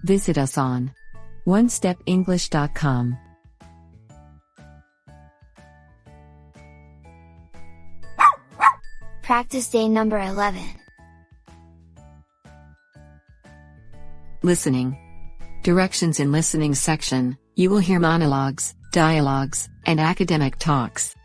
Visit us on onestepenglish.com. Practice day number 11. Listening. Directions in listening section, you will hear monologues, dialogues, and academic talks.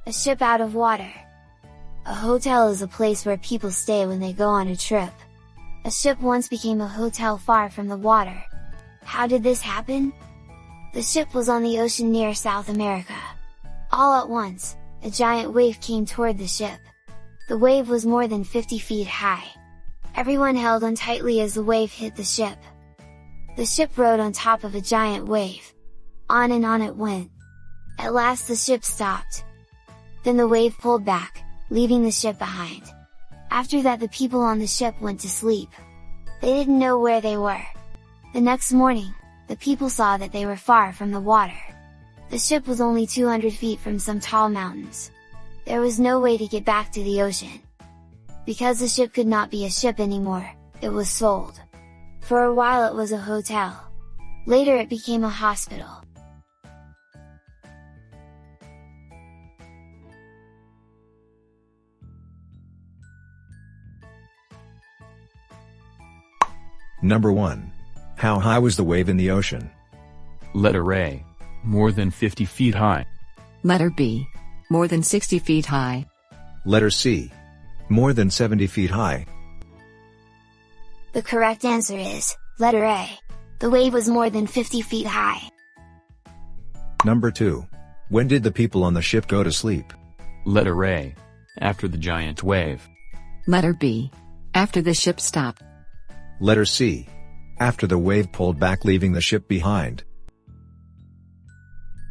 A ship out of water. A hotel is a place where people stay when they go on a trip. A ship once became a hotel far from the water. How did this happen? The ship was on the ocean near South America. All at once, a giant wave came toward the ship. The wave was more than 50 feet high. Everyone held on tightly as the wave hit the ship. The ship rode on top of a giant wave. On and on it went. At last the ship stopped. Then the wave pulled back, leaving the ship behind. After that the people on the ship went to sleep. They didn't know where they were. The next morning, the people saw that they were far from the water. The ship was only 200 feet from some tall mountains. There was no way to get back to the ocean. Because the ship could not be a ship anymore, it was sold. For a while it was a hotel. Later it became a hospital. Number 1. How high was the wave in the ocean? Letter A. More than 50 feet high. Letter B. More than 60 feet high. Letter C. More than 70 feet high. The correct answer is, letter A. The wave was more than 50 feet high. Number 2. When did the people on the ship go to sleep? Letter A. After the giant wave. Letter B. After the ship stopped. Letter C. After the wave pulled back leaving the ship behind.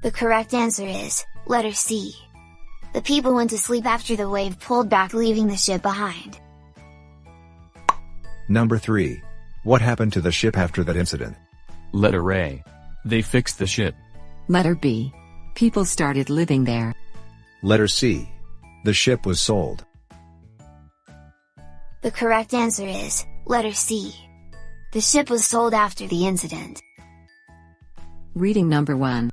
The correct answer is, letter C. The people went to sleep after the wave pulled back leaving the ship behind. Number 3. What happened to the ship after that incident? Letter A. They fixed the ship. Letter B. People started living there. Letter C. The ship was sold. The correct answer is, letter C. The ship was sold after the incident. Reading number 1.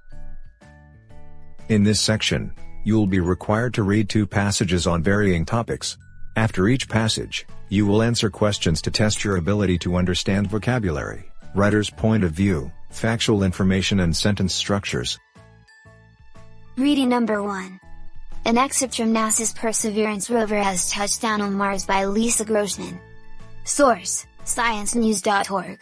In this section, you will be required to read 2 passages on varying topics. After each passage, you will answer questions to test your ability to understand vocabulary, writer's point of view, factual information and sentence structures. Reading number 1. An excerpt from NASA's Perseverance rover has touched down on Mars by Lisa Grossman. Source: ScienceNews.org.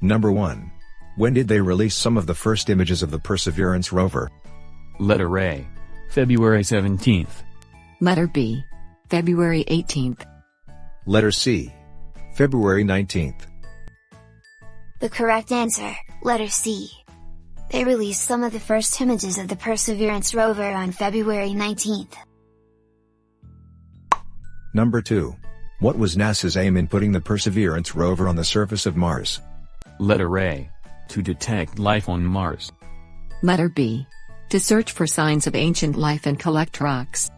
Number 1. When did they release some of the first images of the Perseverance rover? Letter A. February 17th. Letter B. February 18th. Letter C. February 19th. The correct answer, letter C. They released some of the first images of the Perseverance rover on February 19th. Number 2. What was NASA's aim in putting the Perseverance rover on the surface of Mars? Letter A. To detect life on Mars. Letter B. To search for signs of ancient life and collect rocks.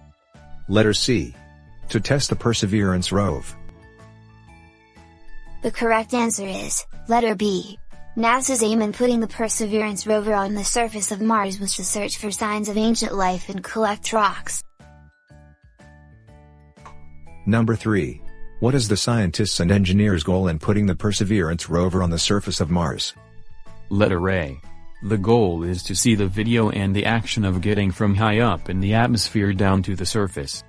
Letter C. To test the Perseverance rover. The correct answer is, letter B. NASA's aim in putting the Perseverance rover on the surface of Mars was to search for signs of ancient life and collect rocks. Number 3. What is the scientists' and engineers' goal in putting the Perseverance rover on the surface of Mars? Letter A. The goal is to see the video and the action of getting from high up in the atmosphere down to the surface.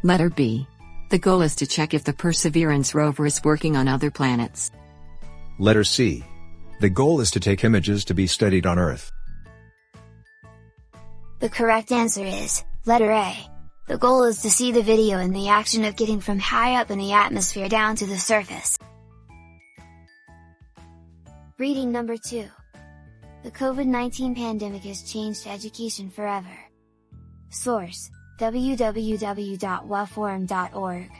Letter B. The goal is to check if the Perseverance rover is working on other planets. Letter C. The goal is to take images to be studied on Earth. The correct answer is, letter A. The goal is to see the video and the action of getting from high up in the atmosphere down to the surface. Reading number 2. The COVID-19 pandemic has changed education forever. Source: www.waforum.org.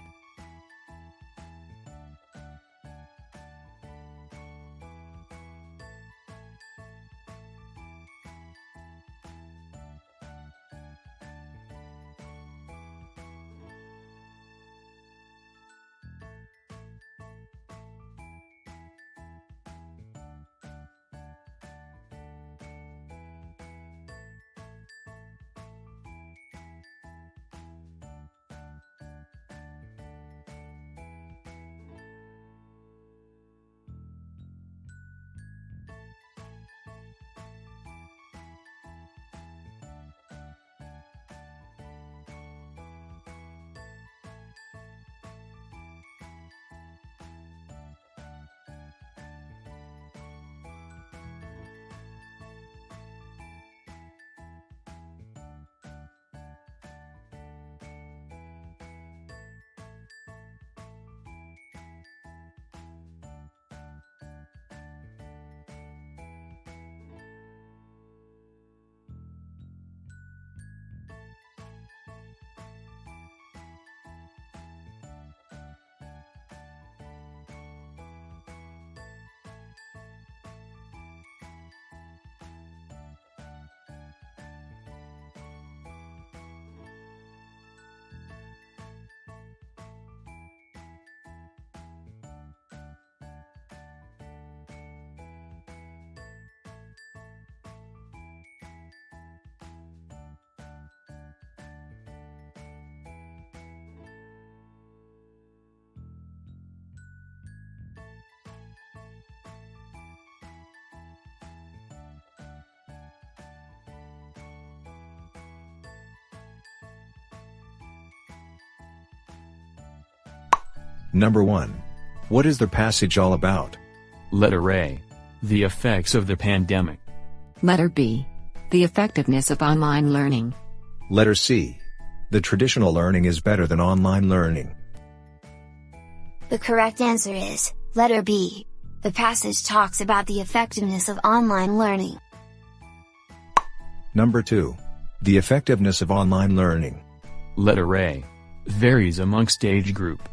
Number 1. What is the passage all about? Letter A. The effects of the pandemic. Letter B. The effectiveness of online learning. Letter C. The traditional learning is better than online learning. The correct answer is, letter B. The passage talks about the effectiveness of online learning. Number 2. The effectiveness of online learning. Letter A. Varies amongst age group.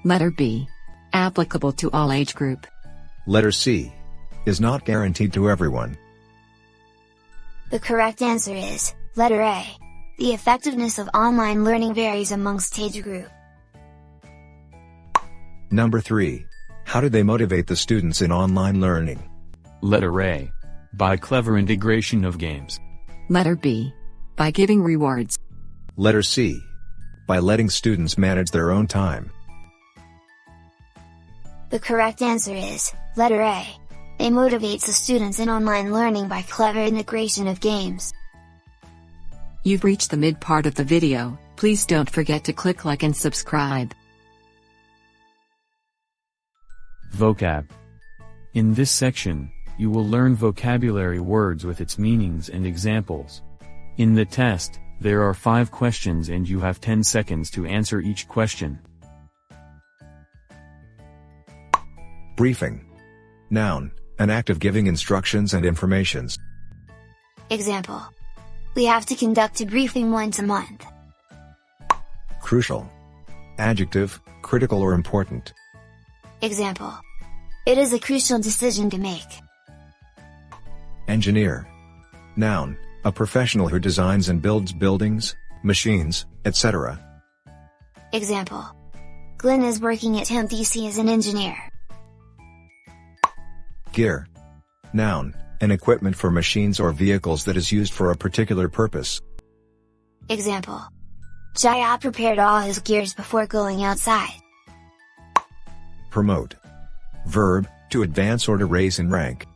Letter B. Applicable to all age group. Letter C. Is not guaranteed to everyone. The correct answer is, letter A. The effectiveness of online learning varies amongst age group. Number 3. How do they motivate the students in online learning? Letter A. By clever integration of games. Letter B. By giving rewards. Letter C. By letting students manage their own time. The correct answer is, letter A. They motivates the students in online learning by clever integration of games. You've reached the mid part of the video. Please don't forget to click like and subscribe. Vocab. In this section, you will learn vocabulary words with its meanings and examples. In the test, there are 5 questions and you have 10 seconds to answer each question. Briefing. Noun, an act of giving instructions and informations. Example: we have to conduct a briefing once a month. Crucial. Adjective, critical or important. Example: it is a crucial decision to make. Engineer. Noun, a professional who designs and builds buildings, machines, etc. Example: Glenn is working at MTC as an engineer. Gear. Noun, an equipment for machines or vehicles that is used for a particular purpose. Example: Jaya prepared all his gears before going outside. Promote. Verb, to advance or to raise in rank.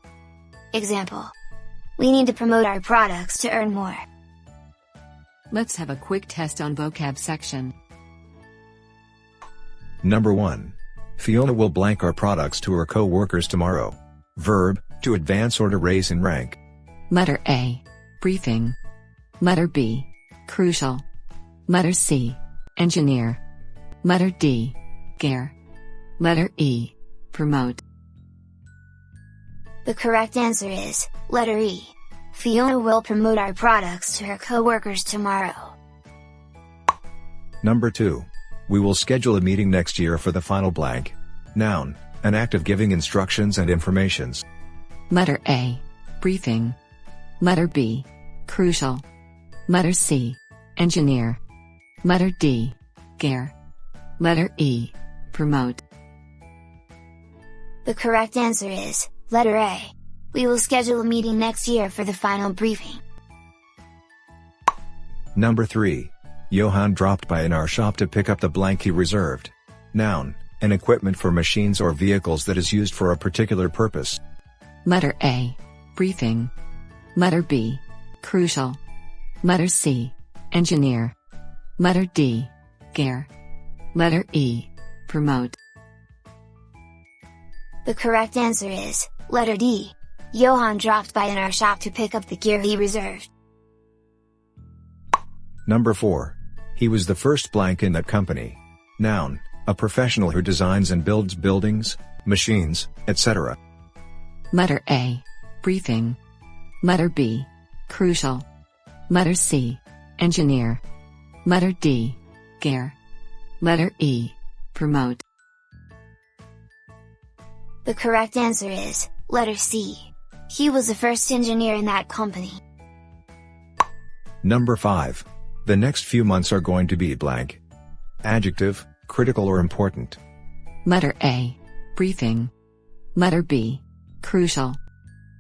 Example: we need to promote our products to earn more. Let's have a quick test on vocab section. Number 1. Fiona will blank our products to her co-workers tomorrow. Verb, to advance or to raise in rank. Letter A. Briefing. Letter B. Crucial. Letter C. Engineer. Letter D. Gear. Letter E. Promote. The correct answer is letter E. Fiona will promote our products to her co-workers tomorrow. Number 2. We will schedule a meeting next year for the final blank. Noun, an act of giving instructions and informations. Letter A. Briefing. Letter B. Crucial. Letter C. Engineer. Letter D. Gear. Letter E. Promote. The correct answer is letter A. We will schedule a meeting next year for the final briefing. Number 3. Johan dropped by in our shop to pick up the blank he reserved. Noun, an equipment for machines or vehicles that is used for a particular purpose. Letter A. Briefing. Letter B. Crucial. Letter C. Engineer. Letter D. Gear. Letter E. Promote. The correct answer is letter D. Johan dropped by in our shop to pick up the gear he reserved. Number 4. He was the first blank in that company. Noun, a professional who designs and builds buildings, machines, etc. Letter A. Briefing. Letter B. Crucial. Letter C. Engineer. Letter D. Gear. Letter E. Promote. The correct answer is letter C. He was the first engineer in that company. Number 5. The next few months are going to be blank. Adjective, critical or important. Letter A. Briefing. Letter B. Crucial.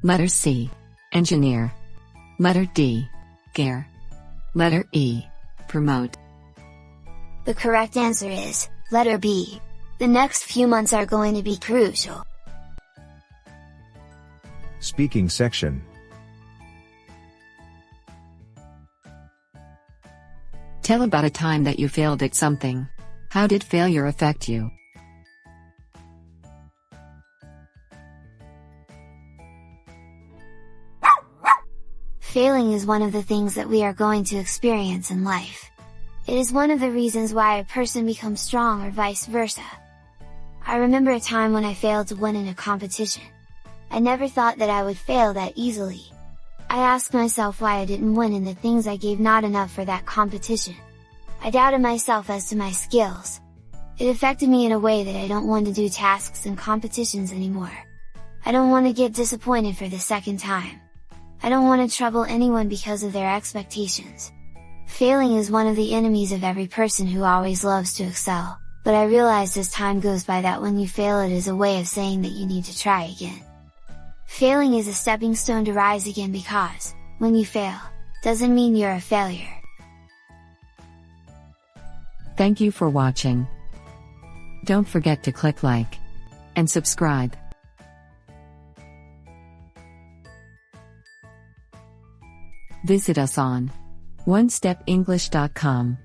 Letter C. Engineer. Letter D. Gear. Letter E. Promote. The correct answer is letter B. The next few months are going to be crucial. Speaking section. Tell about a time that you failed at something. How did failure affect you? Failing is one of the things that we are going to experience in life. It is one of the reasons why a person becomes strong or vice versa. I remember a time when I failed to win in a competition. I never thought that I would fail that easily. I asked myself why I didn't win in the things I gave not enough for that competition. I doubted myself as to my skills. It affected me in a way that I don't want to do tasks and competitions anymore. I don't want to get disappointed for the second time. I don't want to trouble anyone because of their expectations. Failing is one of the enemies of every person who always loves to excel, but I realized as time goes by that when you fail it is a way of saying that you need to try again. Failing is a stepping stone to rise again because, when you fail, doesn't mean you're a failure. Thank you for watching. Don't forget to click like and subscribe. Visit us on onestepenglish.com.